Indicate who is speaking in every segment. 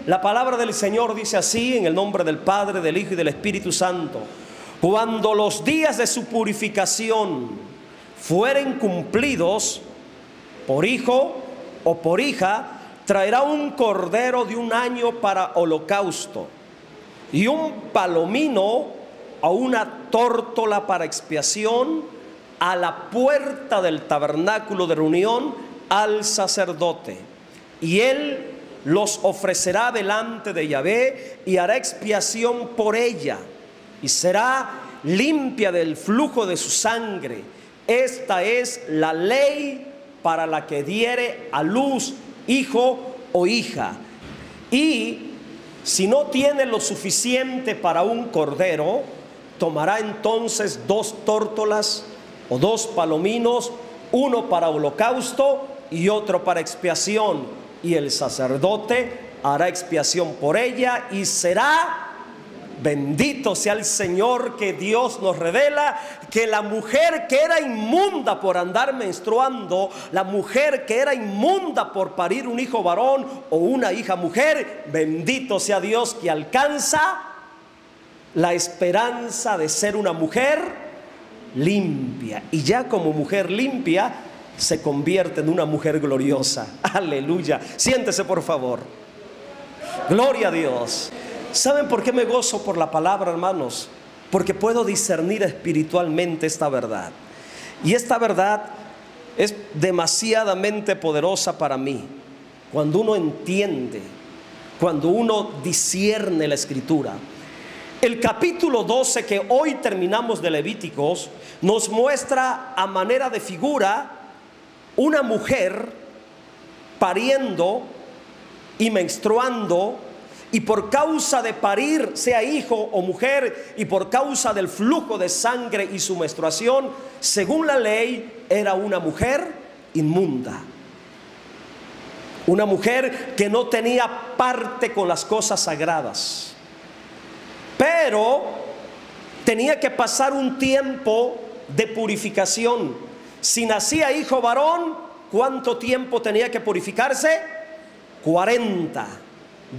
Speaker 1: la palabra del Señor dice así, en el nombre del Padre, del Hijo y del Espíritu Santo: cuando los días de su purificación fueren cumplidos, por hijo o por hija traerá un cordero de un año para holocausto, y un palomino o una tórtola para expiación, a la puerta del tabernáculo de reunión al sacerdote. Y él los ofrecerá delante de Yahvé y hará expiación por ella, y será limpia del flujo de su sangre. Esta es la ley para la que diere a luz hijo o hija. Y si no tiene lo suficiente para un cordero, tomará entonces 2 tórtolas o 2 palominos, uno para holocausto y otro para expiación, y el sacerdote hará expiación por ella, y será, bendito sea el Señor, que Dios nos revela que la mujer que era inmunda por andar menstruando, la mujer que era inmunda por parir un hijo varón o una hija mujer, bendito sea Dios, que alcanza la esperanza de ser una mujer limpia, y ya como mujer limpia se convierte en una mujer gloriosa. Aleluya. Siéntese, por favor. Gloria a Dios. ¿Saben por qué me gozo por la palabra, hermanos? Porque puedo discernir espiritualmente esta verdad, y esta verdad es demasiadamente poderosa para mí. Cuando uno entiende, cuando uno discierne la Escritura. El capítulo 12 que hoy terminamos de Levíticos nos muestra a manera de figura una mujer pariendo y menstruando, y por causa de parir, sea hijo o mujer, y por causa del flujo de sangre y su menstruación, según la ley, era una mujer inmunda, una mujer que no tenía parte con las cosas sagradas. Pero tenía que pasar un tiempo de purificación. Si nacía hijo varón, ¿cuánto tiempo tenía que purificarse? 40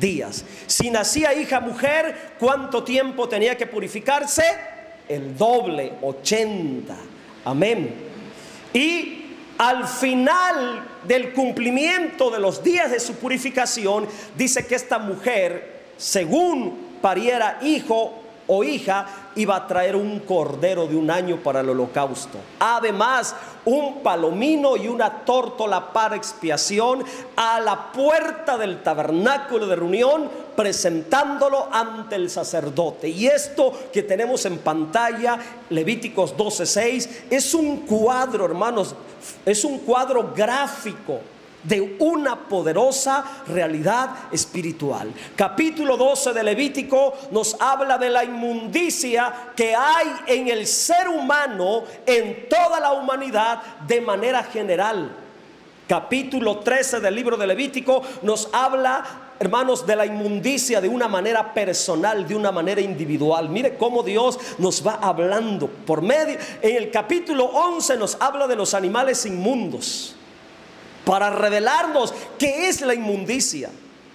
Speaker 1: días. Si nacía hija mujer, ¿cuánto tiempo tenía que purificarse? El doble, 80. Amén. Y al final del cumplimiento de los días de su purificación, dice que esta mujer, según pariera hijo o hija, iba a traer un cordero de un año para el holocausto, además un palomino y una tórtola para expiación, a la puerta del tabernáculo de reunión, presentándolo ante el sacerdote. Y esto que tenemos en pantalla, Levíticos 12:6, es un cuadro, hermanos, es un cuadro gráfico de una poderosa realidad espiritual. Capítulo 12 de Levítico nos habla de la inmundicia que hay en el ser humano, en toda la humanidad de manera general. Capítulo 13 del libro de Levítico nos habla, hermanos, de la inmundicia de una manera personal, de una manera individual. Mire cómo Dios nos va hablando por medio. En el capítulo 11 nos habla de los animales inmundos, para revelarnos qué es la inmundicia.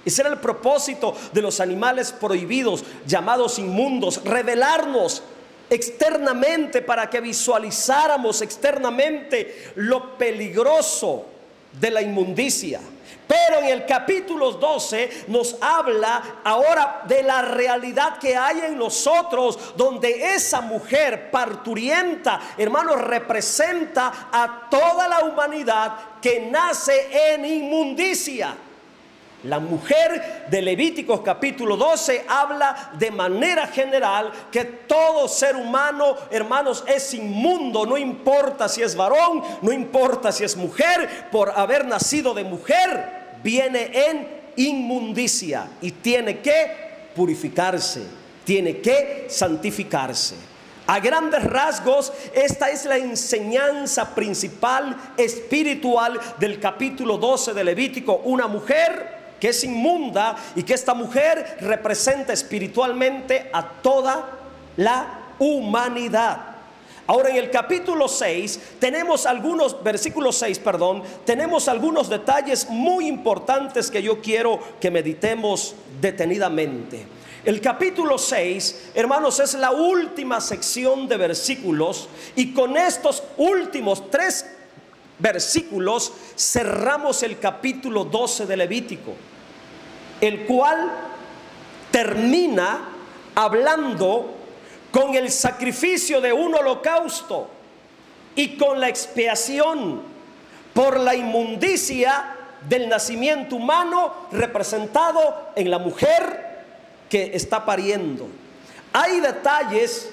Speaker 1: Ese era el propósito de los animales prohibidos, llamados inmundos: revelarnos externamente, para que visualizáramos externamente lo peligroso de la inmundicia. Pero en el capítulo 12 nos habla ahora de la realidad que hay en nosotros, donde esa mujer parturienta, hermanos, representa a toda la humanidad que nace en inmundicia. La mujer de Levíticos capítulo 12 habla de manera general que todo ser humano, hermanos, es inmundo. No importa si es varón, no importa si es mujer, por haber nacido de mujer viene en inmundicia y tiene que purificarse, tiene que santificarse. A grandes rasgos, esta es la enseñanza principal espiritual del capítulo 12 de Levítico. Una mujer que es inmunda, y que esta mujer representa espiritualmente a toda la humanidad. Ahora en el capítulo 6 tenemos algunos, versículo 6, perdón, tenemos algunos detalles muy importantes que yo quiero que meditemos detenidamente. El capítulo 6, hermanos, es la última sección de versículos, y con estos últimos 3 versículos cerramos el capítulo 12 de Levítico, el cual termina hablando con el sacrificio de un holocausto y con la expiación por la inmundicia del nacimiento humano representado en la mujer que está pariendo. Hay detalles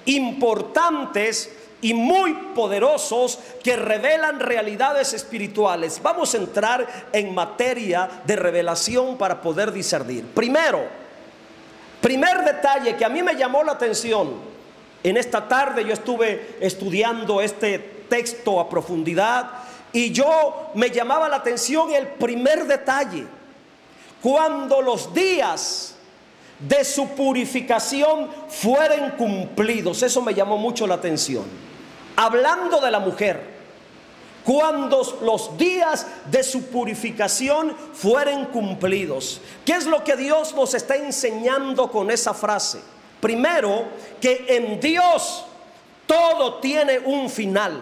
Speaker 1: importantes y muy poderosos que revelan realidades espirituales. Vamos a entrar en materia de revelación para poder discernir. Primer detalle que a mí me llamó la atención. En esta tarde yo estuve estudiando este texto a profundidad, y me llamaba la atención el primer detalle: cuando los días de su purificación fueren cumplidos. Eso me llamó mucho la atención. Hablando de la mujer, cuando los días de su purificación fueren cumplidos. ¿Qué es lo que Dios nos está enseñando con esa frase? Primero, que en Dios todo tiene un final,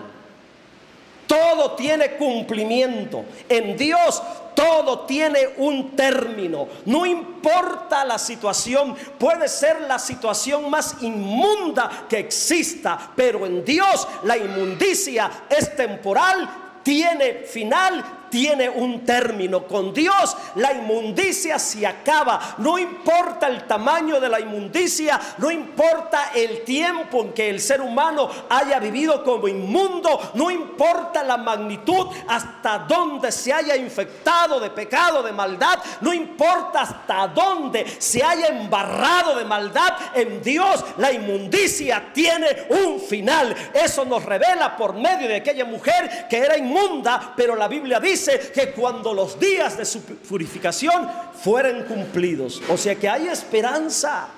Speaker 1: todo tiene cumplimiento. En Dios todo tiene un término. No importa la situación, puede ser la situación más inmunda que exista, pero en Dios la inmundicia es temporal, tiene final, tiene un término. Con Dios la inmundicia se acaba. No importa el tamaño de la inmundicia, no importa el tiempo en que el ser humano haya vivido como inmundo, no importa la magnitud, hasta dónde se haya infectado de pecado, de maldad, no importa hasta dónde se haya embarrado de maldad, en Dios la inmundicia tiene un final. Eso nos revela por medio de aquella mujer que era inmunda, pero la Biblia dice que cuando los días de su purificación fueren cumplidos, o sea que hay esperanza.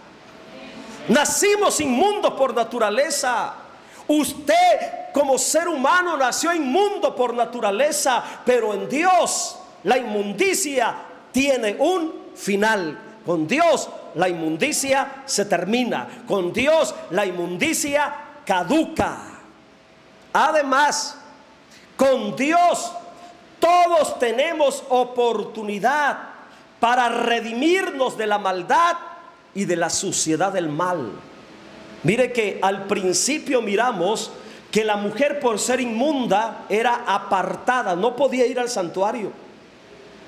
Speaker 1: Nacimos inmundos por naturaleza. Usted como ser humano nació inmundo por naturaleza, pero en Dios la inmundicia tiene un final. Con Dios la inmundicia se termina. Con Dios la inmundicia caduca. Además, con Dios todos tenemos oportunidad para redimirnos de la maldad y de la suciedad del mal. Mire que al principio miramos que la mujer, por ser inmunda, era apartada, no podía ir al santuario,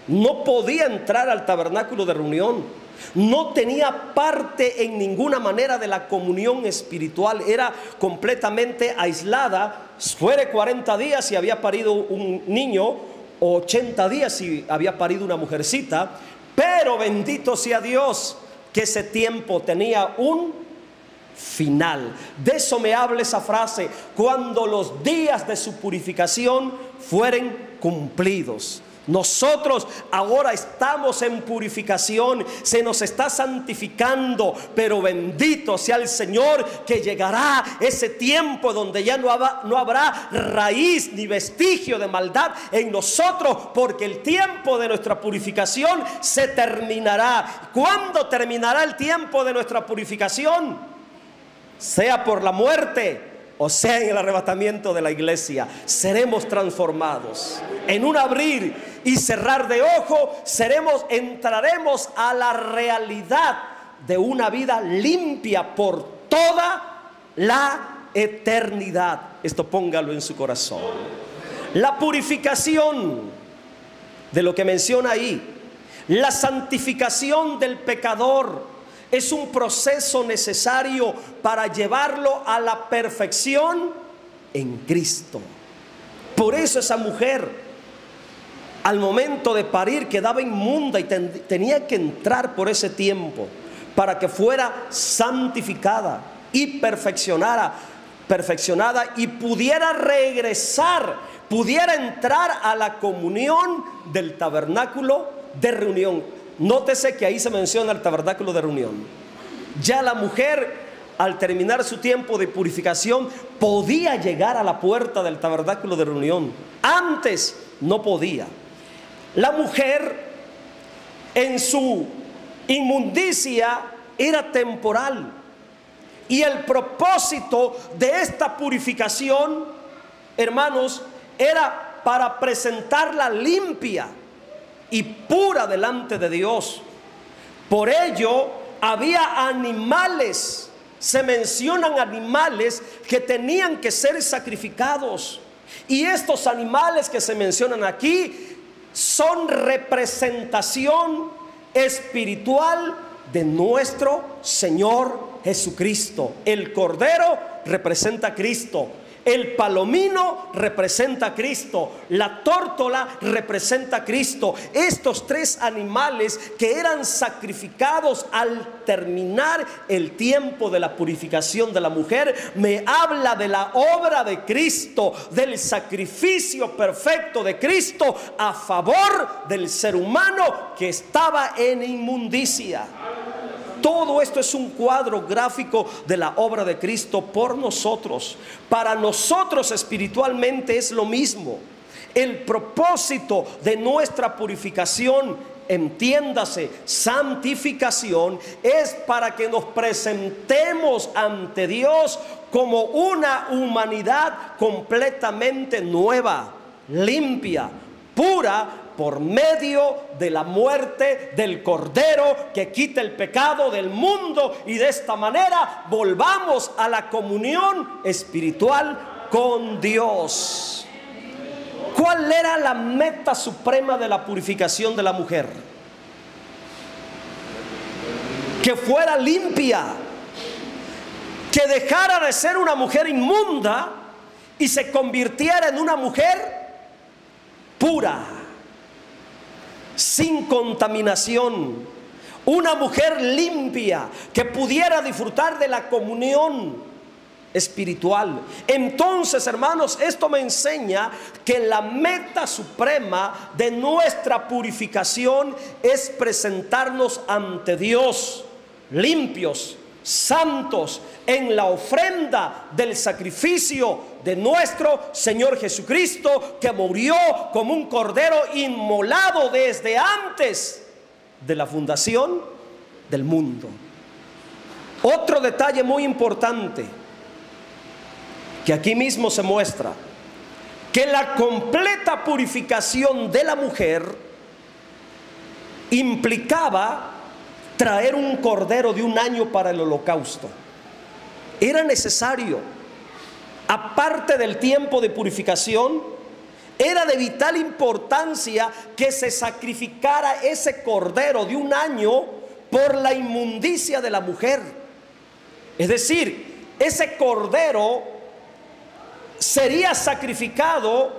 Speaker 1: no podía entrar al tabernáculo de reunión, no tenía parte en ninguna manera de la comunión espiritual, era completamente aislada. Fuera 40 días si había parido un niño, o 80 días si había parido una mujercita, pero bendito sea Dios que ese tiempo tenía un final. De eso me habla esa frase: cuando los días de su purificación fueren cumplidos. Nosotros ahora estamos en purificación, se nos está santificando, pero bendito sea el Señor que llegará ese tiempo donde ya no habrá raíz ni vestigio de maldad en nosotros, porque el tiempo de nuestra purificación se terminará. ¿Cuándo terminará el tiempo de nuestra purificación? Sea por la muerte o sea en el arrebatamiento de la iglesia, seremos transformados. En un abrir y cerrar de ojo, entraremos a la realidad de una vida limpia por toda la eternidad. Esto póngalo en su corazón. La purificación de lo que menciona ahí, la santificación del pecador, es un proceso necesario para llevarlo a la perfección en Cristo. Por eso esa mujer, al momento de parir, quedaba inmunda y tenía que entrar por ese tiempo para que fuera santificada y perfeccionada y pudiera regresar, pudiera entrar a la comunión del tabernáculo de reunión. Nótese que ahí se menciona el tabernáculo de reunión. Ya la mujer, al terminar su tiempo de purificación, podía llegar a la puerta del tabernáculo de reunión. Antes no podía. La mujer en su inmundicia era temporal. Y el propósito de esta purificación, hermanos, era para presentarla limpia y pura delante de Dios. Por ello, había animales, se mencionan animales que tenían que ser sacrificados. Y estos animales que se mencionan aquí son representación espiritual de nuestro Señor Jesucristo. El cordero representa a Cristo, el palomino representa a Cristo, la tórtola representa a Cristo. Estos tres animales que eran sacrificados al terminar el tiempo de la purificación de la mujer, me habla de la obra de Cristo, del sacrificio perfecto de Cristo a favor del ser humano que estaba en inmundicia. Todo esto es un cuadro gráfico de la obra de Cristo por nosotros. Para nosotros espiritualmente es lo mismo. El propósito de nuestra purificación, entiéndase, santificación, es para que nos presentemos ante Dios como una humanidad completamente nueva, limpia, pura, por medio de la muerte del Cordero que quita el pecado del mundo, y de esta manera volvamos a la comunión espiritual con Dios. ¿Cuál era la meta suprema de la purificación de la mujer? Que fuera limpia, que dejara de ser una mujer inmunda y se convirtiera en una mujer pura, sin contaminación, una mujer limpia que pudiera disfrutar de la comunión espiritual. Entonces, hermanos, esto me enseña que la meta suprema de nuestra purificación es presentarnos ante Dios limpios, santos, en la ofrenda del sacrificio de nuestro Señor Jesucristo, que murió como un cordero inmolado desde antes de la fundación del mundo. Otro detalle muy importante que aquí mismo se muestra, que la completa purificación de la mujer implicaba traer un cordero de 1 año para el holocausto. Era necesario, aparte del tiempo de purificación, era de vital importancia que se sacrificara ese cordero de 1 año por la inmundicia de la mujer. Es decir, ese cordero sería sacrificado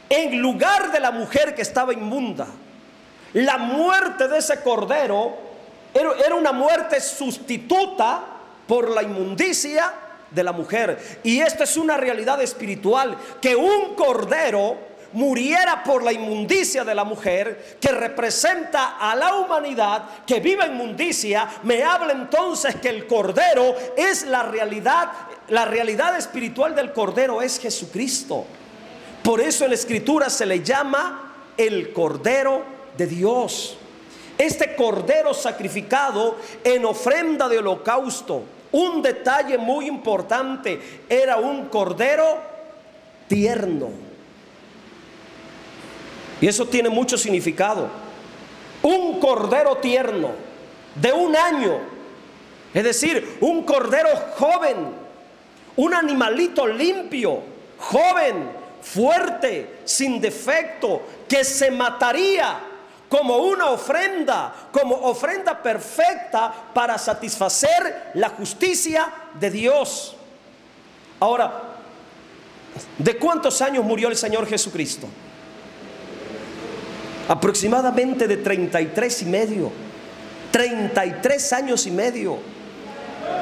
Speaker 1: en lugar de la mujer que estaba inmunda. La muerte de ese cordero era una muerte sustituta por la inmundicia de la mujer. Y esta es una realidad espiritual, que un cordero muriera por la inmundicia de la mujer, que representa a la humanidad que vive en inmundicia. Me habla entonces que el cordero es la realidad espiritual del cordero es Jesucristo. Por eso en la Escritura se le llama el Cordero de Dios. Este cordero sacrificado en ofrenda de holocausto, un detalle muy importante, era un cordero tierno. Y eso tiene mucho significado. Un cordero tierno de 1 año, es decir, un cordero joven, un animalito limpio, joven, fuerte, sin defecto, que se mataría como una ofrenda, como ofrenda perfecta para satisfacer la justicia de Dios. Ahora, ¿de cuántos años murió el Señor Jesucristo? Aproximadamente de 33 y medio, 33 años y medio.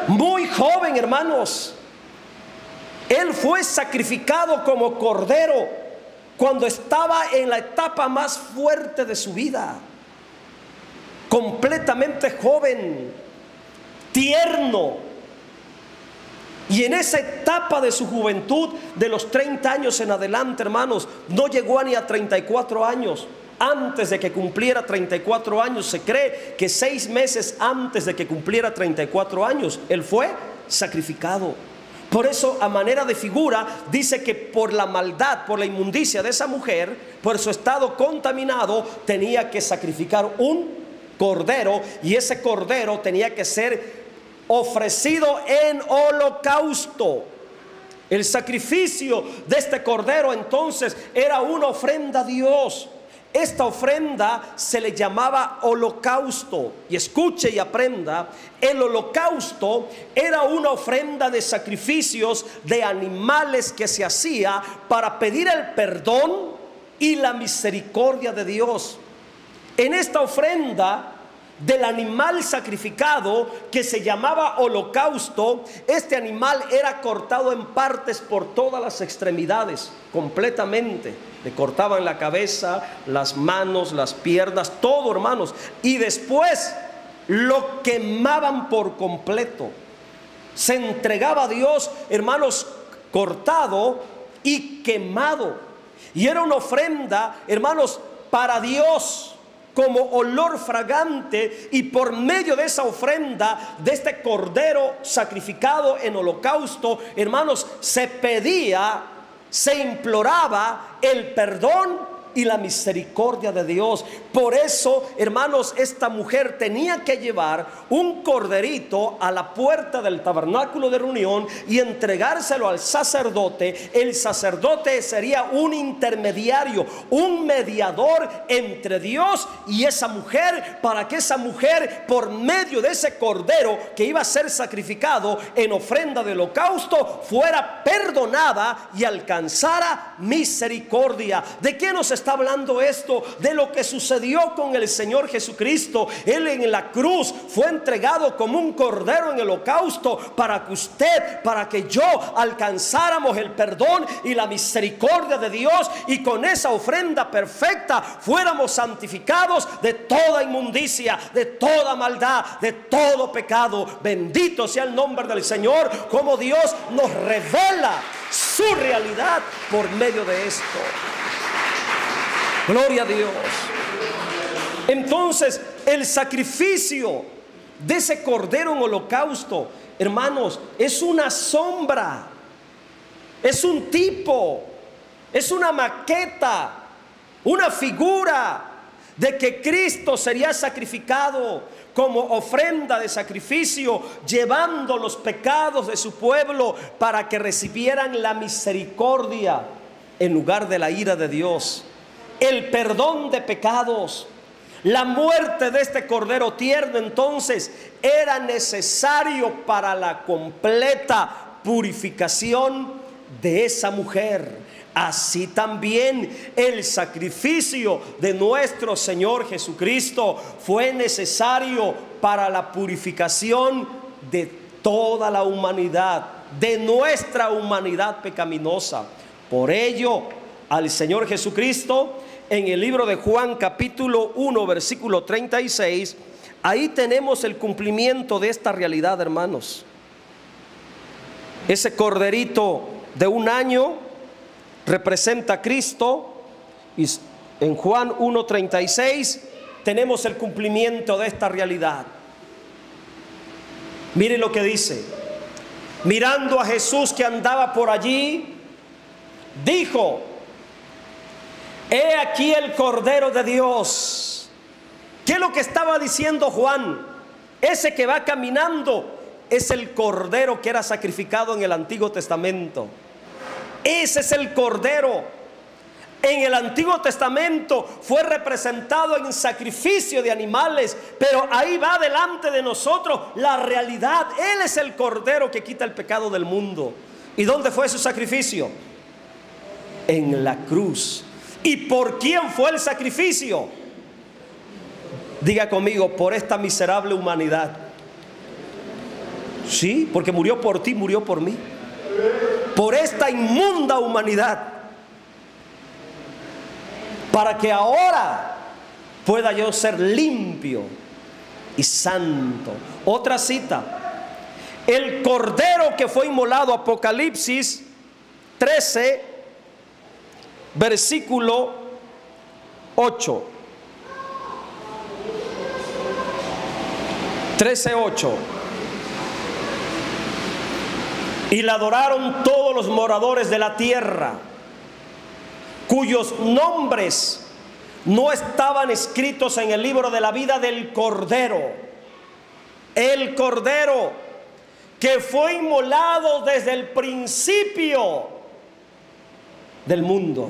Speaker 1: Muy joven, hermanos. Él fue sacrificado como cordero cuando estaba en la etapa más fuerte de su vida, completamente joven, tierno. Y en esa etapa de su juventud, de los 30 años en adelante, hermanos, no llegó ni a 34 años. Antes de que cumpliera 34 años, se cree que 6 meses antes de que cumpliera 34 años, él fue sacrificado. Por eso, a manera de figura, dice que por la maldad, por la inmundicia de esa mujer, por su estado contaminado, tenía que sacrificar un cordero, y ese cordero tenía que ser ofrecido en holocausto. El sacrificio de este cordero entonces era una ofrenda a Dios. Esta ofrenda se le llamaba holocausto. Y escuche y aprenda, el holocausto era una ofrenda de sacrificios de animales que se hacía para pedir el perdón y la misericordia de Dios. En esta ofrenda del animal sacrificado, que se llamaba holocausto, este animal era cortado en partes por todas las extremidades, completamente. Le cortaban la cabeza, las manos, las piernas, todo, hermanos. Y después lo quemaban por completo. Se entregaba a Dios, hermanos, cortado y quemado. Y era una ofrenda, hermanos, para Dios, como olor fragante. Y por medio de esa ofrenda, de este cordero sacrificado en holocausto, hermanos, se pedía, se imploraba el perdón y la misericordia de Dios. Por eso, hermanos, esta mujer tenía que llevar un corderito a la puerta del tabernáculo de reunión y entregárselo al sacerdote. El sacerdote sería un intermediario, un mediador entre Dios y esa mujer, para que esa mujer, por medio de ese cordero que iba a ser sacrificado en ofrenda de holocausto, fuera perdonada y alcanzara misericordia. ¿De qué nos está hablando esto? De lo que sucedió con el Señor Jesucristo. Él en la cruz fue entregado como un cordero en el holocausto, para que usted, para que yo alcanzáramos el perdón y la misericordia de Dios, y con esa ofrenda perfecta fuéramos santificados de toda inmundicia, de toda maldad, de todo pecado. Bendito sea el nombre del Señor, como Dios nos revela su realidad por medio de esto. Gloria a Dios. Entonces, el sacrificio de ese cordero en holocausto, hermanos, es una sombra, es un tipo, es una maqueta, una figura de que Cristo sería sacrificado como ofrenda de sacrificio, llevando los pecados de su pueblo para que recibieran la misericordia en lugar de la ira de Dios, el perdón de pecados. La muerte de este cordero tierno entonces era necesario para la completa purificación de esa mujer. Así también el sacrificio de nuestro Señor Jesucristo fue necesario para la purificación de toda la humanidad, de nuestra humanidad pecaminosa. Por ello, al Señor Jesucristo, en el libro de Juan capítulo 1 versículo 36, ahí tenemos el cumplimiento de esta realidad, hermanos. Ese corderito de un año representa a Cristo, y en Juan 1:36 tenemos el cumplimiento de esta realidad. Mire lo que dice: mirando a Jesús que andaba por allí, dijo: he aquí el Cordero de Dios. ¿Qué es lo que estaba diciendo Juan? Ese que va caminando es el Cordero que era sacrificado en el Antiguo Testamento. Ese es el Cordero. En el Antiguo Testamento fue representado en sacrificio de animales, pero ahí va delante de nosotros la realidad. Él es el Cordero que quita el pecado del mundo. ¿Y dónde fue su sacrificio? En la cruz. ¿Y por quién fue el sacrificio? Diga conmigo: por esta miserable humanidad. Sí, porque murió por ti, murió por mí. Por esta inmunda humanidad, para que ahora pueda yo ser limpio y santo. Otra cita, el cordero que fue inmolado, Apocalipsis 13, versículo 8. 13:8. Y la adoraron todos los moradores de la tierra, cuyos nombres no estaban escritos en el libro de la vida del Cordero. El Cordero que fue inmolado desde el principio del mundo.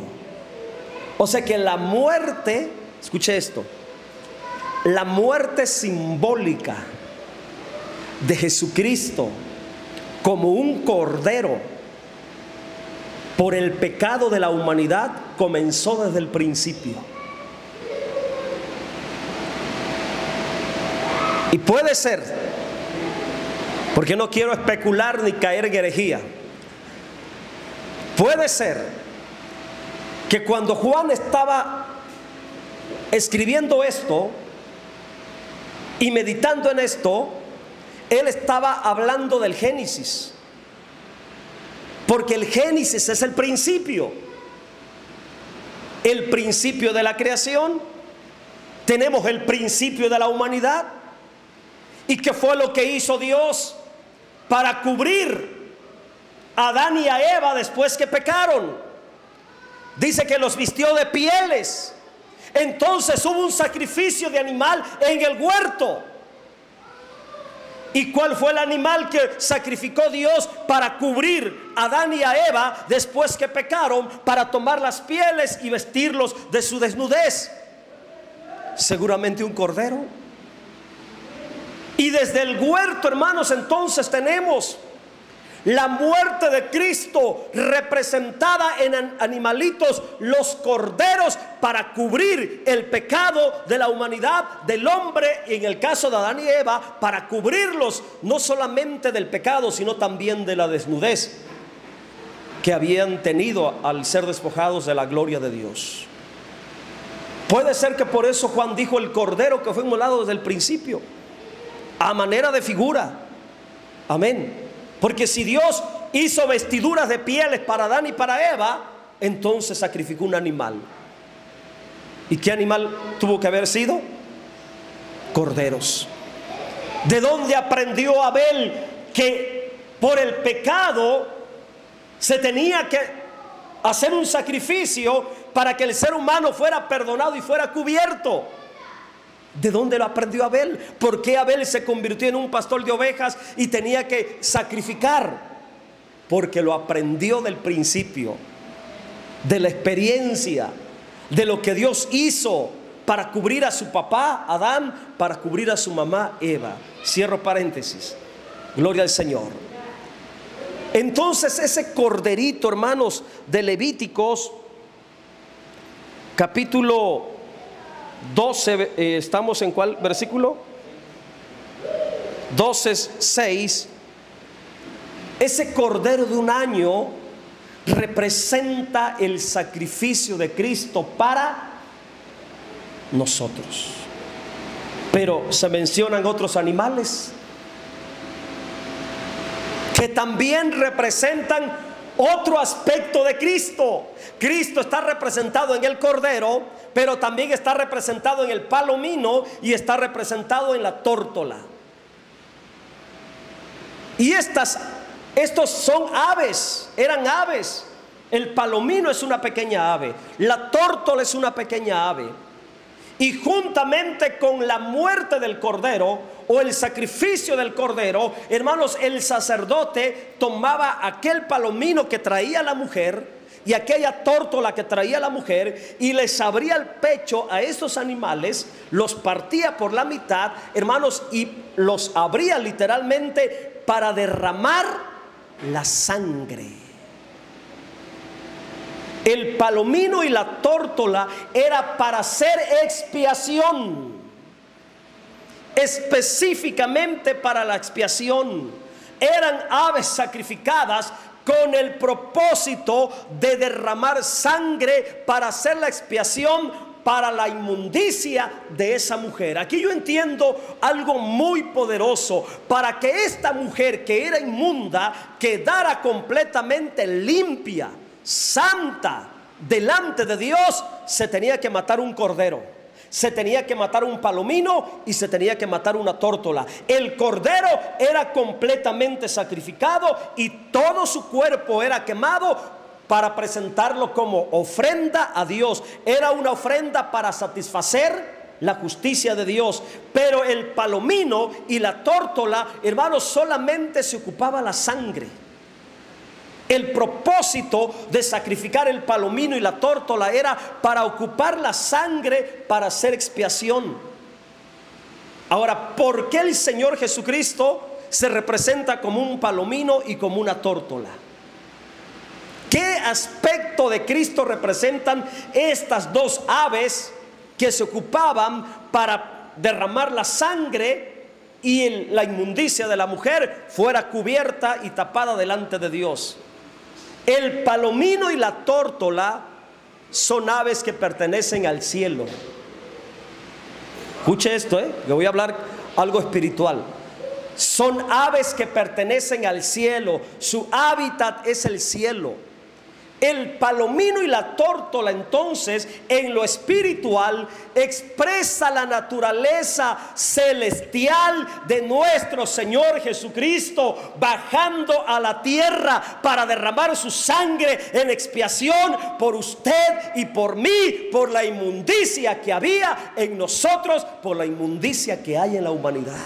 Speaker 1: O sea que la muerte, escuche esto, la muerte simbólica de Jesucristo como un cordero por el pecado de la humanidad comenzó desde el principio. Y puede ser, porque no quiero especular ni caer en herejía, puede ser que cuando Juan estaba escribiendo esto y meditando en esto, él estaba hablando del Génesis, porque el Génesis es el principio de la creación. Tenemos el principio de la humanidad. ¿Y qué fue lo que hizo Dios para cubrir a Adán y a Eva después que pecaron? Dice que los vistió de pieles. Entonces hubo un sacrificio de animal en el huerto. ¿Y cuál fue el animal que sacrificó Dios para cubrir a Adán y a Eva después que pecaron, para tomar las pieles y vestirlos de su desnudez? Seguramente un cordero. Y desde el huerto, hermanos, entonces tenemos la muerte de Cristo representada en animalitos, los corderos, para cubrir el pecado de la humanidad, del hombre, y en el caso de Adán y Eva, para cubrirlos no solamente del pecado, sino también de la desnudez que habían tenido al ser despojados de la gloria de Dios. Puede ser que por eso Juan dijo el cordero que fue inmolado desde el principio, a manera de figura. Amén. Porque si Dios hizo vestiduras de pieles para Adán y para Eva, entonces sacrificó un animal. ¿Y qué animal tuvo que haber sido? Corderos. ¿De dónde aprendió Abel que por el pecado se tenía que hacer un sacrificio para que el ser humano fuera perdonado y fuera cubierto? ¿De dónde lo aprendió Abel? ¿Por qué Abel se convirtió en un pastor de ovejas y tenía que sacrificar? Porque lo aprendió del principio, de la experiencia, de lo que Dios hizo para cubrir a su papá Adán, para cubrir a su mamá Eva. Cierro paréntesis. Gloria al Señor. Entonces ese corderito, hermanos, de Levíticos capítulo 12, ¿estamos en cuál versículo? 12:6. Ese cordero de un año representa el sacrificio de Cristo para nosotros. Pero se mencionan otros animales que también representan otro aspecto de Cristo. Cristo está representado en el cordero, pero también está representado en el palomino y está representado en la tórtola. Y estos son aves, eran aves. El palomino es una pequeña ave, la tórtola es una pequeña ave. Y juntamente con la muerte del cordero o el sacrificio del cordero, hermanos, el sacerdote tomaba aquel palomino que traía la mujer y aquella tórtola que traía la mujer y les abría el pecho a estos animales, los partía por la mitad, hermanos, y los abría literalmente para derramar la sangre. El palomino y la tórtola era para hacer expiación, específicamente para la expiación. Eran aves sacrificadas con el propósito de derramar sangre para hacer la expiación para la inmundicia de esa mujer. Aquí yo entiendo algo muy poderoso. Para que esta mujer que era inmunda quedara completamente limpia, santa, delante de Dios, se tenía que matar un cordero, se tenía que matar un palomino y se tenía que matar una tórtola. El cordero era completamente sacrificado y todo su cuerpo era quemado para presentarlo como ofrenda a Dios. Era una ofrenda para satisfacer la justicia de Dios. Pero el palomino y la tórtola, hermanos, solamente se ocupaba la sangre. El propósito de sacrificar el palomino y la tórtola era para ocupar la sangre para hacer expiación. Ahora, ¿por qué el Señor Jesucristo se representa como un palomino y como una tórtola? ¿Qué aspecto de Cristo representan estas dos aves que se ocupaban para derramar la sangre y la inmundicia de la mujer fuera cubierta y tapada delante de Dios? El palomino y la tórtola son aves que pertenecen al cielo. Escuche esto, que voy a hablar algo espiritual. Son aves que pertenecen al cielo. Su hábitat es el cielo. El palomino y la tórtola, entonces, en lo espiritual, expresa la naturaleza celestial de nuestro Señor Jesucristo, bajando a la tierra para derramar su sangre en expiación por usted y por mí, por la inmundicia que había en nosotros, por la inmundicia que hay en la humanidad.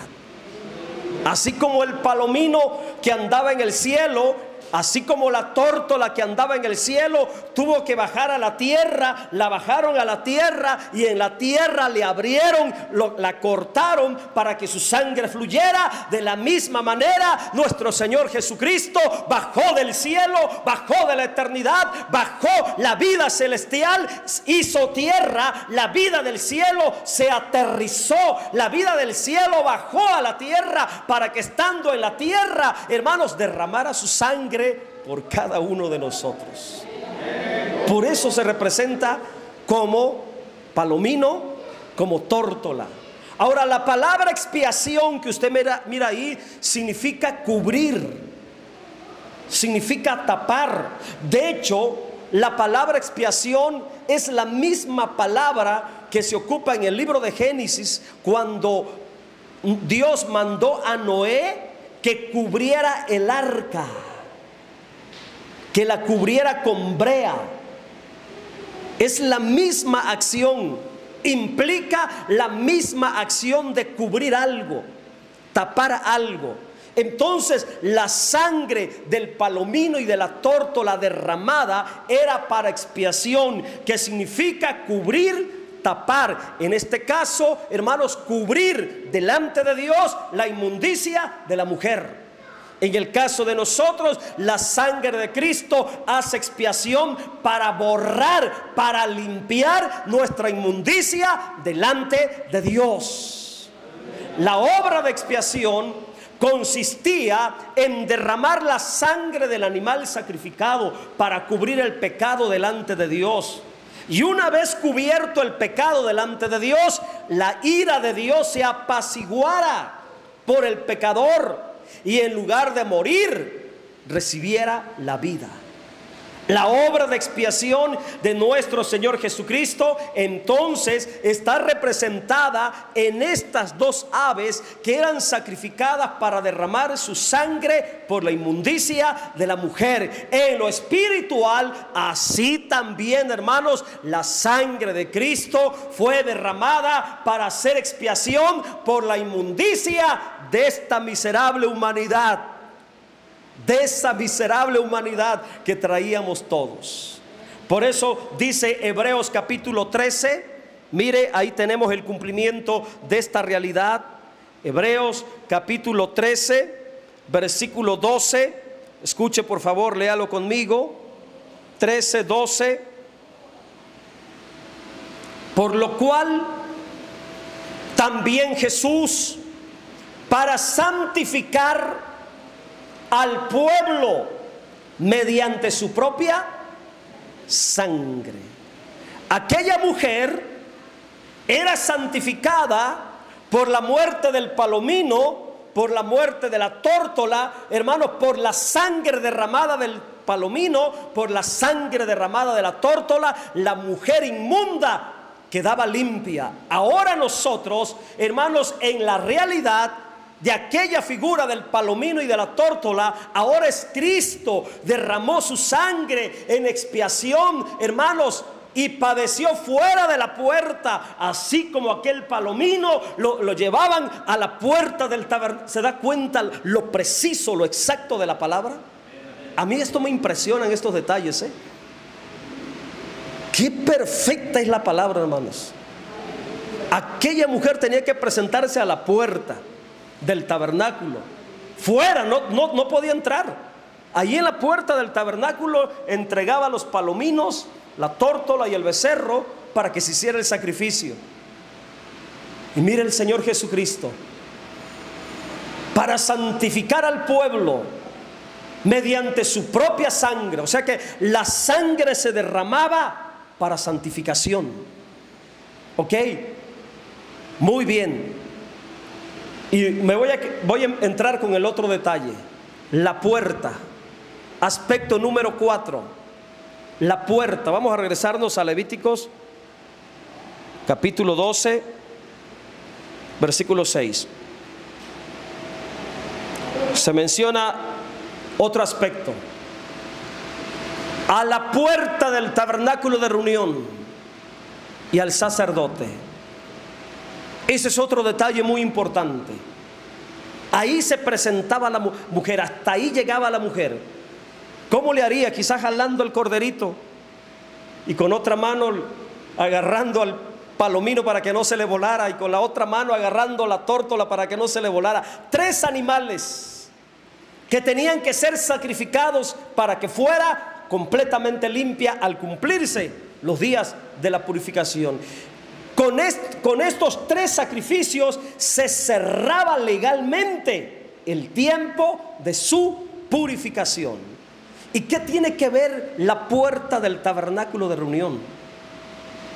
Speaker 1: Así como el palomino que andaba en el cielo, así como la tórtola que andaba en el cielo tuvo que bajar a la tierra, la bajaron a la tierra y en la tierra le abrieron, la cortaron para que su sangre fluyera. De la misma manera, nuestro Señor Jesucristo bajó del cielo, bajó de la eternidad, bajó la vida celestial, hizo tierra, la vida del cielo se aterrizó, la vida del cielo bajó a la tierra para que estando en la tierra, hermanos, derramara su sangre por cada uno de nosotros. Por eso se representa como palomino, como tórtola. Ahora, la palabra expiación que usted mira ahí significa cubrir, significa tapar. De hecho, la palabra expiación es la misma palabra que se ocupa en el libro de Génesis cuando Dios mandó a Noé que cubriera el arca, que la cubriera con brea. Es la misma acción, implica la misma acción de cubrir algo, tapar algo. Entonces, la sangre del palomino y de la tórtola derramada era para expiación, que significa cubrir, tapar. En este caso, hermanos, cubrir delante de Dios la inmundicia de la mujer. En el caso de nosotros, la sangre de Cristo hace expiación para borrar, para limpiar nuestra inmundicia delante de Dios. La obra de expiación consistía en derramar la sangre del animal sacrificado para cubrir el pecado delante de Dios. Y una vez cubierto el pecado delante de Dios, la ira de Dios se apaciguara por el pecador y en lugar de morir, recibiera la vida. La obra de expiación de nuestro Señor Jesucristo entonces está representada en estas dos aves que eran sacrificadas para derramar su sangre por la inmundicia de la mujer. En lo espiritual, así también, hermanos, la sangre de Cristo fue derramada para hacer expiación por la inmundicia de esta miserable humanidad, de esa miserable humanidad que traíamos todos. Por eso dice Hebreos capítulo 13, mire, ahí tenemos el cumplimiento de esta realidad. Hebreos capítulo 13, versículo 12, escuche por favor, léalo conmigo. 13, 12. Por lo cual también Jesús, para santificar al pueblo mediante su propia sangre. Aquella mujer era santificada por la muerte del palomino, por la muerte de la tórtola, hermanos, por la sangre derramada del palomino, por la sangre derramada de la tórtola, la mujer inmunda quedaba limpia. Ahora nosotros, hermanos, en la realidad de aquella figura del palomino y de la tórtola, ahora es Cristo, derramó su sangre en expiación, hermanos, y padeció fuera de la puerta, así como aquel palomino lo llevaban a la puerta del tabernáculo. ¿Se da cuenta lo preciso, lo exacto de la palabra? A mí esto me impresiona en estos detalles, ¿eh? Qué perfecta es la palabra, hermanos. Aquella mujer tenía que presentarse a la puerta del tabernáculo. Fuera, no podía entrar. Allí en la puerta del tabernáculo entregaba los palominos, la tórtola y el becerro para que se hiciera el sacrificio. Y mire el Señor Jesucristo, para santificar al pueblo mediante su propia sangre. O sea que la sangre se derramaba para santificación. ¿Ok? Muy bien. Y voy a entrar con el otro detalle. La puerta. Aspecto número 4. La puerta. Vamos a regresarnos a Levíticos capítulo 12, versículo 6. Se menciona otro aspecto. A la puerta del tabernáculo de reunión y al sacerdote. Ese es otro detalle muy importante. Ahí se presentaba la mujer, hasta ahí llegaba la mujer. ¿Cómo le haría? Quizás jalando el corderito y con otra mano agarrando al palomino para que no se le volara, y con la otra mano agarrando la tórtola para que no se le volara. 3 animales que tenían que ser sacrificados para que fuera completamente limpia al cumplirse los días de la purificación. Con estos 3 sacrificios se cerraba legalmente el tiempo de su purificación. ¿Y qué tiene que ver la puerta del tabernáculo de reunión?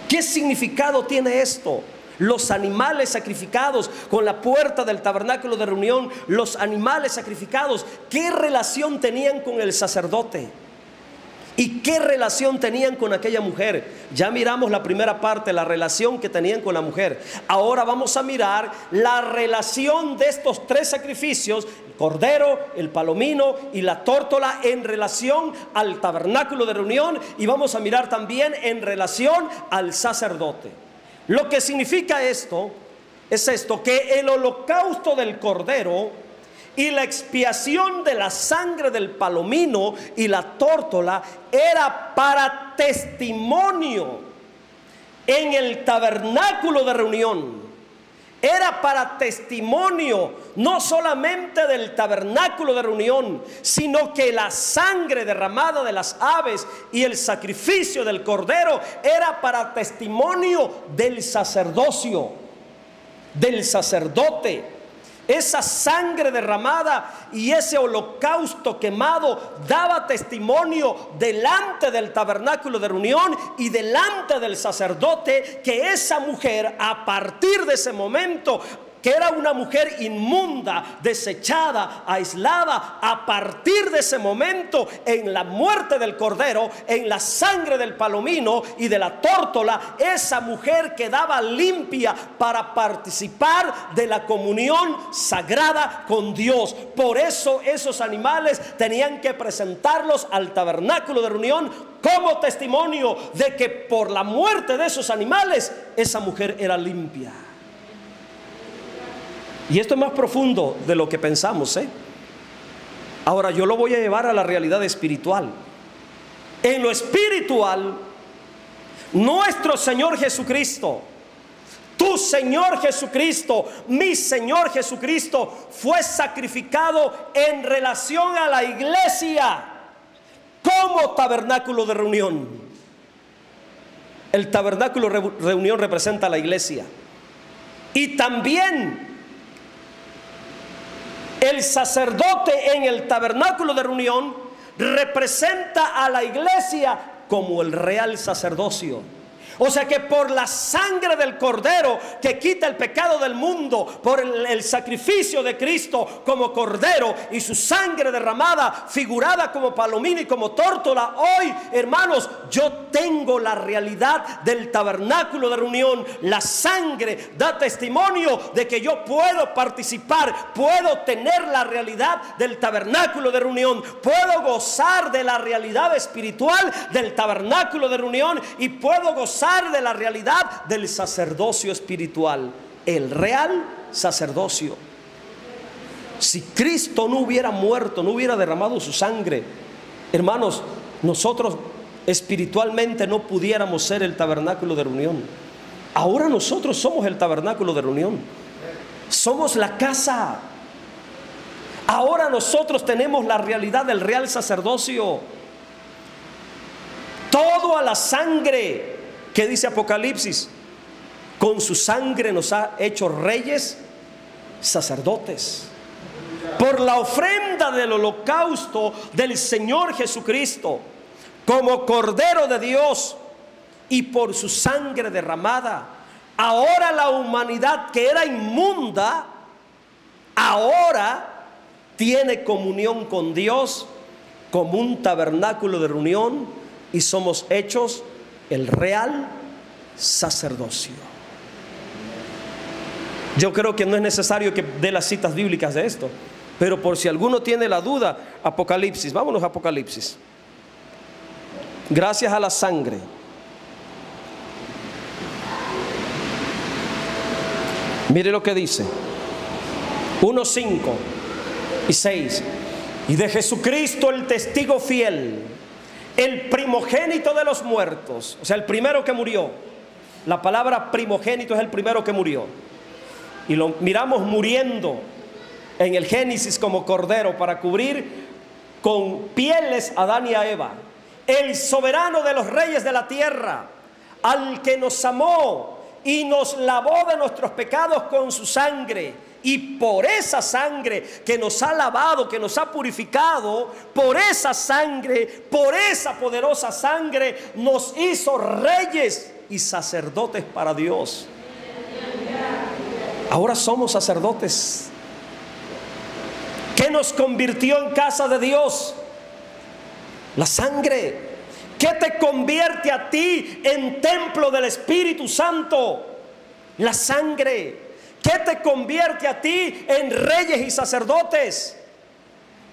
Speaker 1: ¿Qué significado tiene esto? Los animales sacrificados con la puerta del tabernáculo de reunión, los animales sacrificados, ¿qué relación tenían con el sacerdote? ¿Y qué relación tenían con aquella mujer? Ya miramos la primera parte, la relación que tenían con la mujer. Ahora vamos a mirar la relación de estos 3 sacrificios, el cordero, el palomino y la tórtola, en relación al tabernáculo de reunión, y vamos a mirar también en relación al sacerdote. Lo que significa esto es que el holocausto del cordero y la expiación de la sangre del palomino y la tórtola era para testimonio en el tabernáculo de reunión. Era para testimonio no solamente del tabernáculo de reunión, sino que la sangre derramada de las aves y el sacrificio del cordero era para testimonio del sacerdocio, del sacerdote. Esa sangre derramada y ese holocausto quemado daba testimonio delante del tabernáculo de reunión y delante del sacerdote que esa mujer, a partir de ese momento, que era una mujer inmunda, desechada, aislada, a partir de ese momento, en la muerte del cordero, en la sangre del palomino y de la tórtola, esa mujer quedaba limpia para participar de la comunión sagrada con Dios. Por eso esos animales tenían que presentarlos al tabernáculo de reunión como testimonio de que por la muerte de esos animales esa mujer era limpia. Y esto es más profundo de lo que pensamos, ¿eh? Ahora yo lo voy a llevar a la realidad espiritual. En lo espiritual, nuestro Señor Jesucristo, tu Señor Jesucristo, mi Señor Jesucristo, fue sacrificado en relación a la iglesia como tabernáculo de reunión. El tabernáculo de reunión representa a la iglesia. Y también el sacerdote en el tabernáculo de reunión representa a la iglesia como el real sacerdocio. O sea que por la sangre del Cordero que quita el pecado del mundo, por el sacrificio de Cristo como Cordero y su sangre derramada, figurada como palomino y como tórtola, hoy, hermanos, yo tengo la realidad del tabernáculo de reunión. La sangre da testimonio de que yo puedo participar, puedo tener la realidad del tabernáculo de reunión, puedo gozar de la realidad espiritual del tabernáculo de reunión y puedo gozar de la realidad del sacerdocio espiritual, el real sacerdocio. Si Cristo no hubiera muerto, no hubiera derramado su sangre, hermanos, nosotros espiritualmente no pudiéramos ser el tabernáculo de reunión. Ahora nosotros somos el tabernáculo de reunión, somos la casa. Ahora nosotros tenemos la realidad del real sacerdocio. Todo a la sangre que dice Apocalipsis, con su sangre nos ha hecho reyes, sacerdotes. Por la ofrenda del holocausto del Señor Jesucristo, como Cordero de Dios, y por su sangre derramada, ahora la humanidad que era inmunda, ahora tiene comunión con Dios como un tabernáculo de reunión y somos hechos el real sacerdocio. Yo creo que no es necesario que dé las citas bíblicas de esto, pero por si alguno tiene la duda, Apocalipsis, vámonos a Apocalipsis. Gracias a la sangre. Mire lo que dice 1:5 y 6. Y de Jesucristo el testigo fiel, el primogénito de los muertos, o sea, el primero que murió. La palabra primogénito es el primero que murió. Y lo miramos muriendo en el Génesis como cordero para cubrir con pieles a Adán y a Eva. El soberano de los reyes de la tierra, al que nos amó y nos lavó de nuestros pecados con su sangre. Y por esa sangre que nos ha lavado, que nos ha purificado, por esa sangre, por esa poderosa sangre, nos hizo reyes y sacerdotes para Dios. Ahora somos sacerdotes. ¿Qué nos convirtió en casa de Dios? La sangre. ¿Qué te convierte a ti en templo del Espíritu Santo? La sangre. ¿Qué te convierte a ti en reyes y sacerdotes?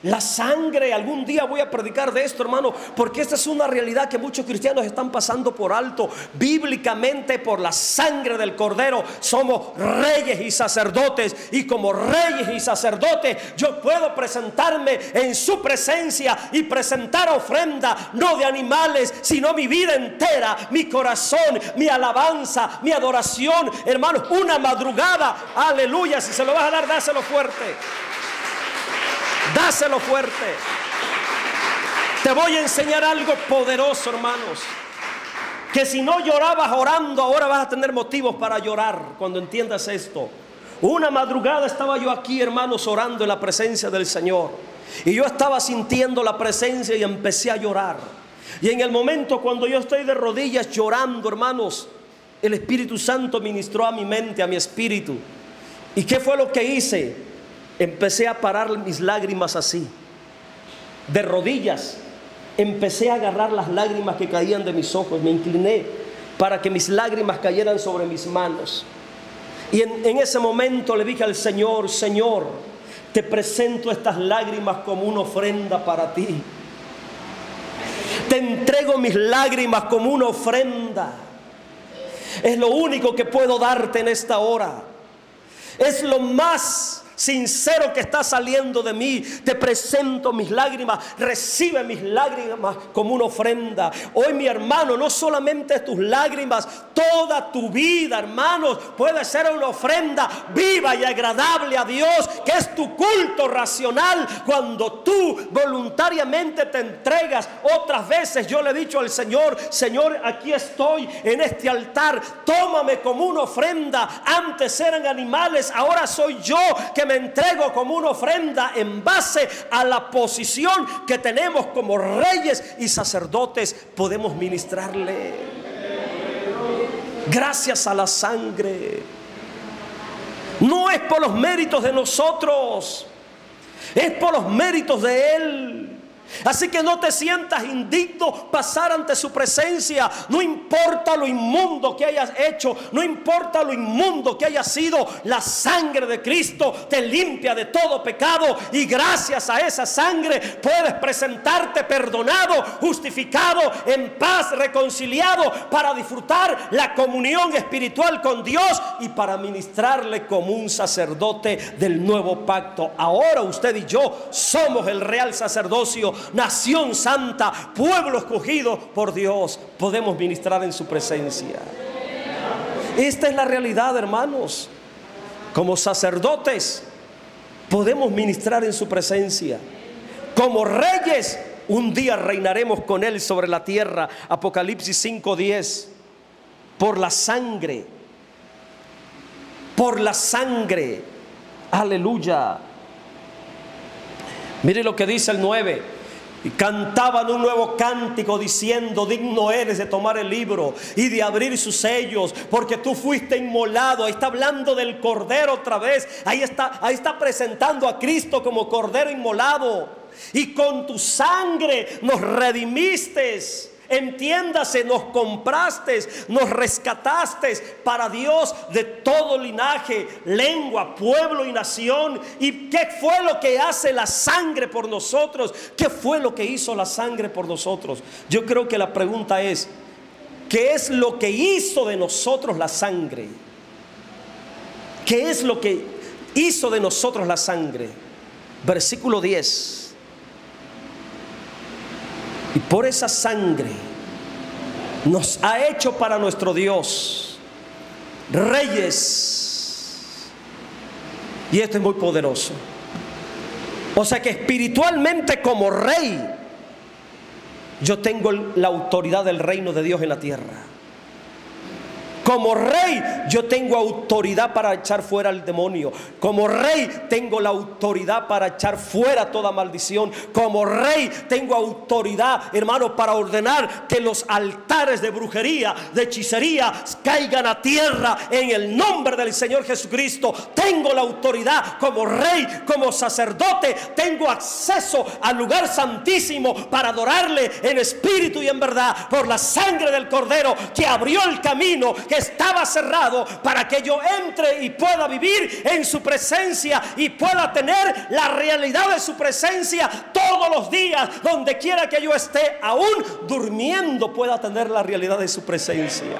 Speaker 1: La sangre. Algún día voy a predicar de esto, hermano, porque esta es una realidad que muchos cristianos están pasando por alto. Bíblicamente, por la sangre del Cordero somos reyes y sacerdotes, y como reyes y sacerdotes yo puedo presentarme en su presencia y presentar ofrenda, no de animales, sino mi vida entera, mi corazón, mi alabanza, mi adoración. Hermanos, una madrugada, aleluya. Si se lo vas a dar, dáselo fuerte. Dáselo fuerte. Te voy a enseñar algo poderoso, hermanos, que si no llorabas orando, ahora vas a tener motivos para llorar cuando entiendas esto. Una madrugada estaba yo aquí, hermanos, orando en la presencia del Señor, y yo estaba sintiendo la presencia y empecé a llorar. Y en el momento cuando yo estoy de rodillas llorando, hermanos, el Espíritu Santo ministró a mi mente, a mi espíritu. ¿Y qué fue lo que hice? Empecé a parar mis lágrimas así, de rodillas. Empecé a agarrar las lágrimas que caían de mis ojos. Me incliné para que mis lágrimas cayeran sobre mis manos. Y en ese momento le dije al Señor: Señor, te presento estas lágrimas como una ofrenda para ti. Te entrego mis lágrimas como una ofrenda. Es lo único que puedo darte en esta hora. Es lo más sincero que está saliendo de mí. Te presento mis lágrimas. Recibe mis lágrimas como una ofrenda. Hoy, mi hermano, no solamente tus lágrimas, toda tu vida, hermanos, puede ser una ofrenda viva y agradable a Dios, que es tu culto racional. Cuando tú voluntariamente te entregas. Otras veces yo le he dicho al Señor: Señor, aquí estoy en este altar, tómame como una ofrenda. Antes eran animales, ahora soy yo que me entrego como una ofrenda en base a la posición que tenemos como reyes y sacerdotes. Podemos ministrarle. Gracias a la sangre. No es por los méritos de nosotros, es por los méritos de Él. Así que no te sientas indigno pasar ante su presencia. No importa lo inmundo que hayas hecho, no importa lo inmundo que haya sido, la sangre de Cristo te limpia de todo pecado. Y gracias a esa sangre puedes presentarte perdonado, justificado, en paz, reconciliado, para disfrutar la comunión espiritual con Dios y para ministrarle como un sacerdote del nuevo pacto. Ahora usted y yo somos el real sacerdocio, nación santa, pueblo escogido por Dios. Podemos ministrar en su presencia. Esta es la realidad, hermanos. Como sacerdotes podemos ministrar en su presencia. Como reyes, un día reinaremos con Él sobre la tierra. Apocalipsis 5:10. Por la sangre. Por la sangre. Aleluya. Mire lo que dice el 9. Y cantaban un nuevo cántico diciendo: digno eres de tomar el libro y de abrir sus sellos, porque tú fuiste inmolado. Ahí está hablando del Cordero otra vez. Ahí está presentando a Cristo como Cordero inmolado. Y con tu sangre nos redimiste. Entiéndase, nos compraste, nos rescataste para Dios de todo linaje, lengua, pueblo y nación. ¿Y qué fue lo que hace la sangre por nosotros? ¿Qué fue lo que hizo la sangre por nosotros? Yo creo que la pregunta es: ¿qué es lo que hizo de nosotros la sangre? ¿Qué es lo que hizo de nosotros la sangre? Versículo 10. Y por esa sangre nos ha hecho para nuestro Dios reyes. Y esto es muy poderoso. O sea que espiritualmente, como rey, yo tengo la autoridad del reino de Dios en la tierra. Como rey yo tengo autoridad para echar fuera al demonio. Como rey tengo la autoridad para echar fuera toda maldición. Como rey tengo autoridad, hermano, para ordenar que los altares de brujería, de hechicería, caigan a tierra en el nombre del Señor Jesucristo. Tengo la autoridad como rey, como sacerdote. Tengo acceso al lugar santísimo para adorarle en espíritu y en verdad, por la sangre del Cordero que abrió el camino que estaba cerrado para que yo entre y pueda vivir en su presencia y pueda tener la realidad de su presencia todos los días, donde quiera que yo esté, aún durmiendo, pueda tener la realidad de su presencia.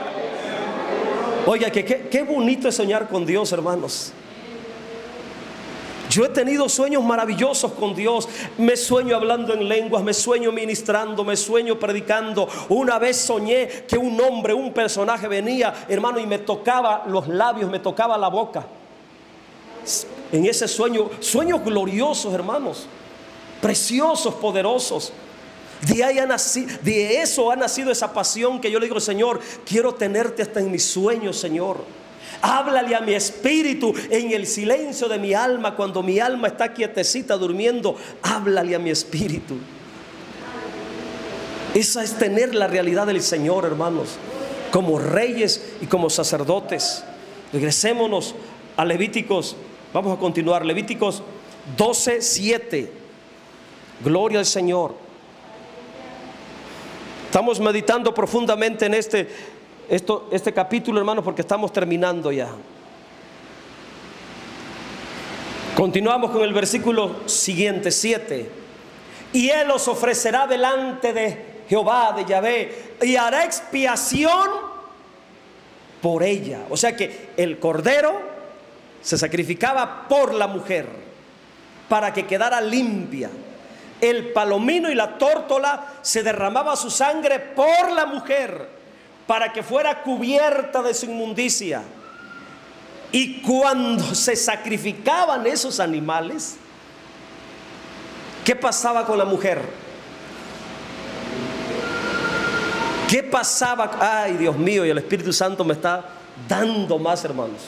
Speaker 1: Oiga, qué bonito es soñar con Dios, hermanos. Yo he tenido sueños maravillosos con Dios. Me sueño hablando en lenguas, me sueño ministrando, me sueño predicando. Una vez soñé que un hombre, un personaje venía, hermano, y me tocaba los labios, me tocaba la boca. En ese sueño, sueños gloriosos, hermanos, preciosos, poderosos. De eso ha nacido esa pasión que yo le digo: Señor, quiero tenerte hasta en mis sueños, Señor. Háblale a mi espíritu en el silencio de mi alma. Cuando mi alma está quietecita durmiendo, háblale a mi espíritu. Esa es tener la realidad del Señor, hermanos, como reyes y como sacerdotes. Regresémonos a Levíticos. Vamos a continuar. Levíticos 12:7. Gloria al Señor. Estamos meditando profundamente en este capítulo, hermanos, porque estamos terminando ya. Continuamos con el versículo siguiente, 7. Y Él os ofrecerá delante de Jehová, de Yahvé, y hará expiación por ella. O sea que el cordero se sacrificaba por la mujer para que quedara limpia. El palomino y la tórtola se derramaba su sangre por la mujer para que fuera cubierta de su inmundicia. Y cuando se sacrificaban esos animales, ¿qué pasaba con la mujer? ¿Qué pasaba? Ay, Dios mío, y el Espíritu Santo me está dando más, hermanos.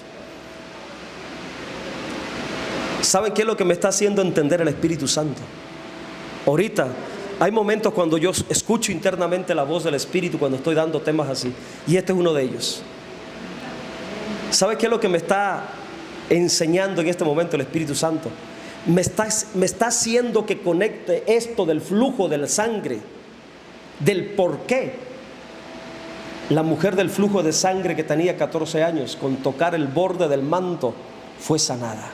Speaker 1: ¿Saben qué es lo que me está haciendo entender el Espíritu Santo? Ahorita hay momentos cuando yo escucho internamente la voz del Espíritu cuando estoy dando temas así, y este es uno de ellos. ¿Sabe qué es lo que me está enseñando en este momento el Espíritu Santo? Me está haciendo que conecte esto del flujo de la sangre, del por qué la mujer del flujo de sangre que tenía 14 años, con tocar el borde del manto, fue sanada.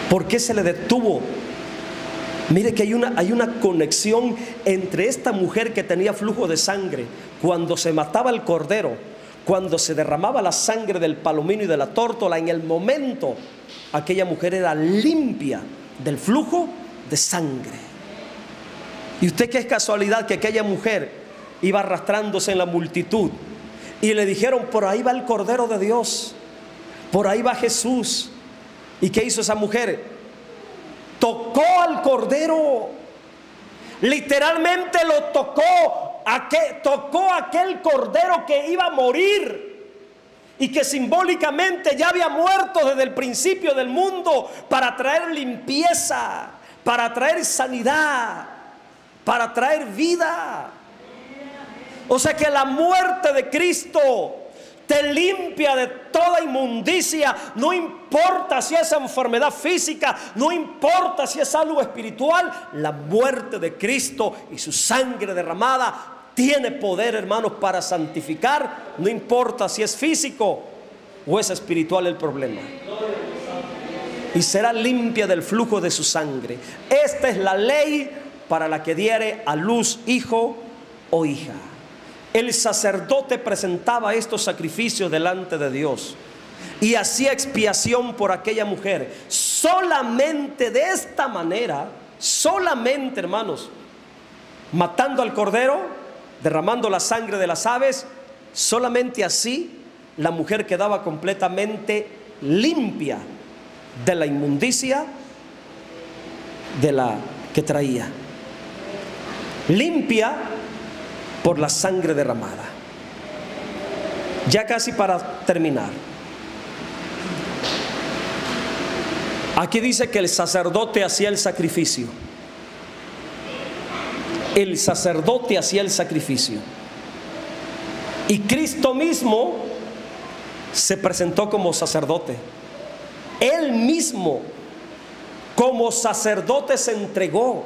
Speaker 1: ¿Por qué se le detuvo? Mire que hay una conexión entre esta mujer que tenía flujo de sangre, cuando se mataba el cordero, cuando se derramaba la sangre del palomino y de la tórtola, en el momento aquella mujer era limpia del flujo de sangre. ¿Y usted qué es casualidad que aquella mujer iba arrastrándose en la multitud y le dijeron: por ahí va el Cordero de Dios, por ahí va Jesús? ¿Y qué hizo esa mujer? Tocó al Cordero, literalmente lo tocó, tocó aquel Cordero que iba a morir y que simbólicamente ya había muerto desde el principio del mundo, para traer limpieza, para traer sanidad, para traer vida. O sea que la muerte de Cristo te limpia de toda inmundicia. No importa si es enfermedad física, no importa si es algo espiritual. La muerte de Cristo y su sangre derramada tiene poder, hermanos, para santificar. No importa si es físico o es espiritual el problema. Y será limpia del flujo de su sangre. Esta es la ley para la que diere a luz hijo o hija. El sacerdote presentaba estos sacrificios delante de Dios y hacía expiación por aquella mujer. Solamente de esta manera, solamente, hermanos, matando al cordero, derramando la sangre de las aves, solamente así la mujer quedaba completamente limpia de la inmundicia de la que traía, limpia por la sangre derramada. Ya casi para terminar, aquí dice que el sacerdote hacía el sacrificio. El sacerdote hacía el sacrificio y Cristo mismo se presentó como sacerdote. Él mismo como sacerdote se entregó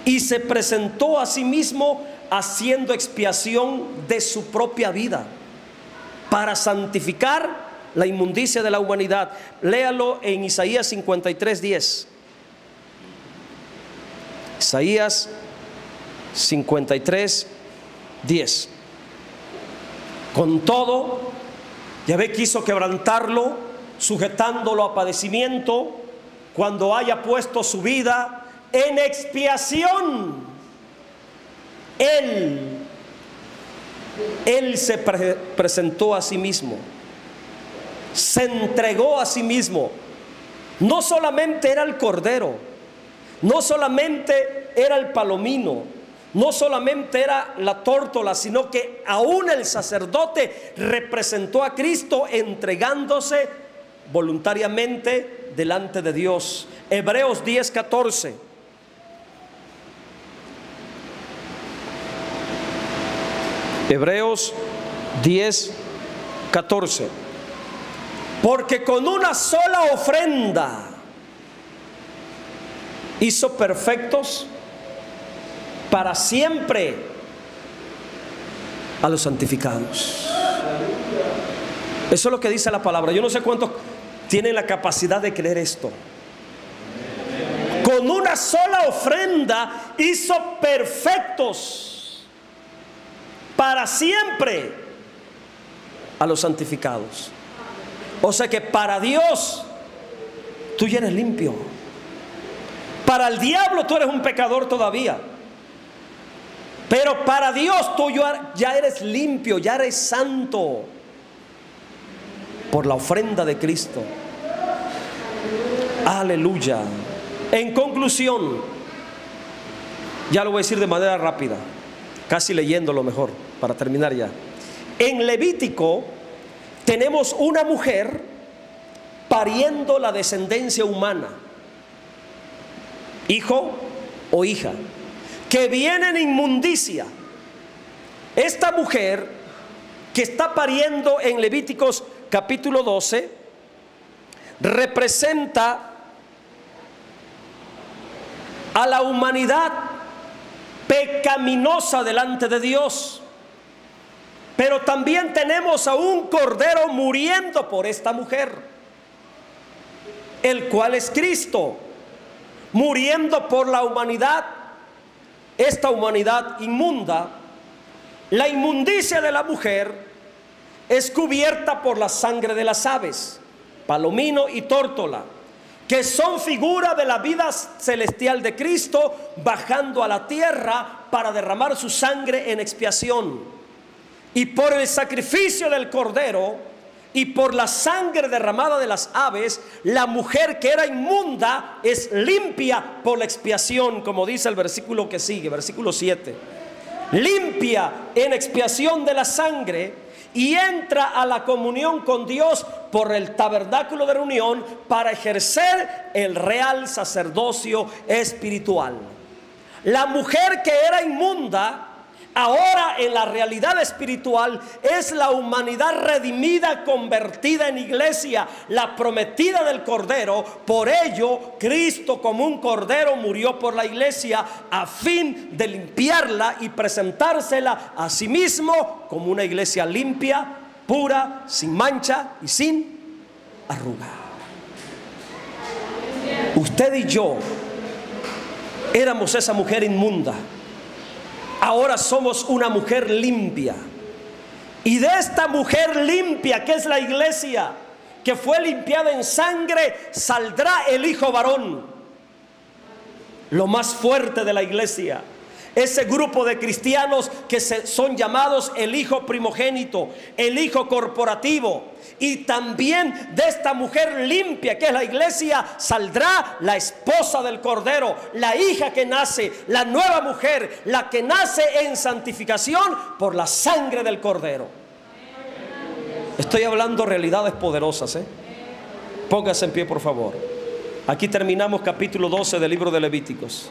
Speaker 1: y se presentó a sí mismo, haciendo expiación de su propia vida para santificar la inmundicia de la humanidad. Léalo en Isaías 53:10. Isaías 53:10. Con todo, Yahvé quiso quebrantarlo, sujetándolo a padecimiento, cuando haya puesto su vida en expiación. Él se presentó a sí mismo, se entregó a sí mismo. No solamente era el cordero, no solamente era el palomino, no solamente era la tórtola, sino que aún el sacerdote representó a Cristo, entregándose voluntariamente delante de Dios. Hebreos 10:14. Hebreos 10:14. Porque con una sola ofrenda hizo perfectos para siempre a los santificados. Eso es lo que dice la palabra. Yo no sé cuántos tienen la capacidad de creer esto. Con una sola ofrenda hizo perfectos para siempre a los santificados. O sea que para Dios tú ya eres limpio. Para el diablo tú eres un pecador todavía, pero para Dios tú ya eres limpio, ya eres santo por la ofrenda de Cristo. Aleluya. En conclusión, ya lo voy a decir de manera rápida, casi leyéndolo mejor, para terminar ya. En Levítico tenemos una mujer pariendo la descendencia humana, hijo o hija, que viene en inmundicia. Esta mujer que está pariendo en Levíticos capítulo 12 representa a la humanidad pecaminosa delante de Dios. Pero también tenemos a un cordero muriendo por esta mujer, el cual es Cristo, muriendo por la humanidad, esta humanidad inmunda. La inmundicia de la mujer es cubierta por la sangre de las aves, palomino y tórtola, que son figura de la vida celestial de Cristo bajando a la tierra para derramar su sangre en expiación. Y por el sacrificio del cordero y por la sangre derramada de las aves, la mujer que era inmunda es limpia por la expiación, como dice el versículo que sigue, versículo 7. Limpia en expiación de la sangre y entra a la comunión con Dios por el tabernáculo de reunión para ejercer el real sacerdocio espiritual. La mujer que era inmunda, ahora en la realidad espiritual es la humanidad redimida, convertida en iglesia, la prometida del Cordero. Por ello Cristo como un Cordero murió por la iglesia a fin de limpiarla y presentársela a sí mismo como una iglesia limpia, pura, sin mancha y sin arruga. Usted y yo éramos esa mujer inmunda. Ahora somos una mujer limpia. Y de esta mujer limpia, que es la iglesia, que fue limpiada en sangre, saldrá el hijo varón, lo más fuerte de la iglesia. Ese grupo de cristianos que son llamados el hijo primogénito, el hijo corporativo. Y también de esta mujer limpia que es la iglesia saldrá la esposa del Cordero, la hija que nace, la nueva mujer, la que nace en santificación por la sangre del Cordero. Estoy hablando realidades poderosas, Póngase en pie, por favor. Aquí terminamos capítulo 12 del libro de Levíticos.